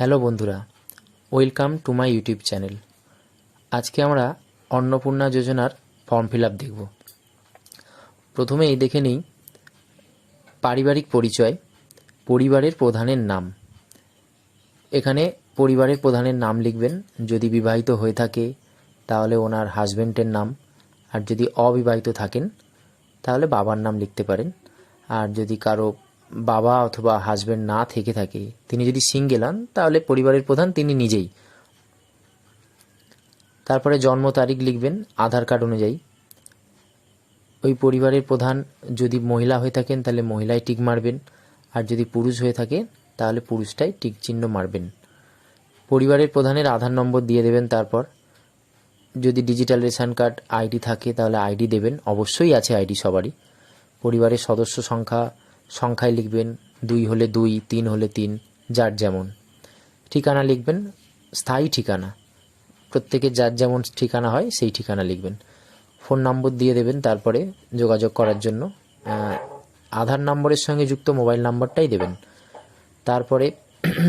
Hello বন্ধুরা, welcome to my YouTube channel. আজকে আমরা অন্নপূর্ণা যোজনার ফর্ম ফিল আপ দেখব। প্রথমেই দেখে নিই পারিবারিক পরিচয়, পরিবারের প্রধানের নাম। এখানে পরিবারের প্রধানের নাম লিখবেন। যদি বিবাহিত হয়ে থাকে তাহলে ওনার হাজব্যান্ডের নাম, আর যদি অবিবাহিত থাকেন তাহলে বাবার নাম লিখতে পারেন। আর যদি কারো বাবা অথবা হাজব্যান্ড না থেকে থাকে, তিনি যদি সিঙ্গেল হন, তাহলে পরিবারের প্রধান তিনি নিজেই। তারপরে জন্ম তারিখ লিখবেন আধার কার্ড অনুযায়ী। ওই পরিবারের প্রধান যদি মহিলা হয়ে থাকেন তাহলে মহিলায় টিক মারবেন, আর যদি পুরুষ হয়ে থাকে তাহলে পুরুষটাই টিক চিহ্ন মারবেন। পরিবারের প্রধানের আধার নম্বর দিয়ে দেবেন। তারপর যদি ডিজিটাল রেশন কার্ড আইডি থাকে তাহলে আইডি দেবেন, অবশ্যই আছে আইডি সবারই। পরিবারের সদস্য সংখ্যায় লিখবেন, 2 হলে 2, 3 হলে 3, যার যেমন। ঠিকানা লিখবেন স্থায়ী ঠিকানা, প্রত্যেকের যার যেমন ঠিকানা হয় সেই ঠিকানা লিখবেন। ফোন নম্বর দিয়ে দেবেন তারপরে যোগাযোগ করার জন্য। আধার নম্বরের সঙ্গে যুক্ত মোবাইল নম্বরটাই দেবেন। তারপরে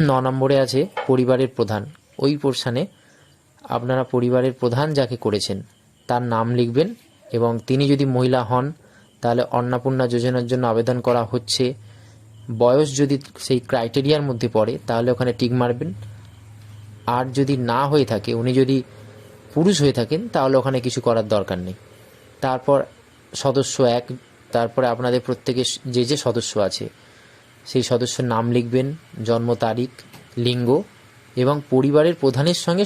9 নম্বরে আছে পরিবারের প্রধান। ওই পোর্শানে আপনারা পরিবারের প্রধান যাকে করেছেন তার নাম লিখবেন, এবং তিনি যদি মহিলা হন তাহলে অন্নপূর্ণা যোজনার জন্য আবেদন করা হচ্ছে। বয়স যদি সেই ক্রাইটেরিয়ার মধ্যে পড়ে তাহলে ওখানে টিক মারবেন। আর যদি না হয়ে থাকে, উনি যদি পুরুষ হয়ে থাকেন তাহলে ওখানে কিছু করার দরকার নেই। তারপর সদস্য 1, তারপরে আপনাদের প্রত্যেকের যে সদস্য আছে সেই সদস্যের নাম লিখবেন, জন্ম তারিখ, লিঙ্গ এবং পরিবারের প্রধানের সঙ্গে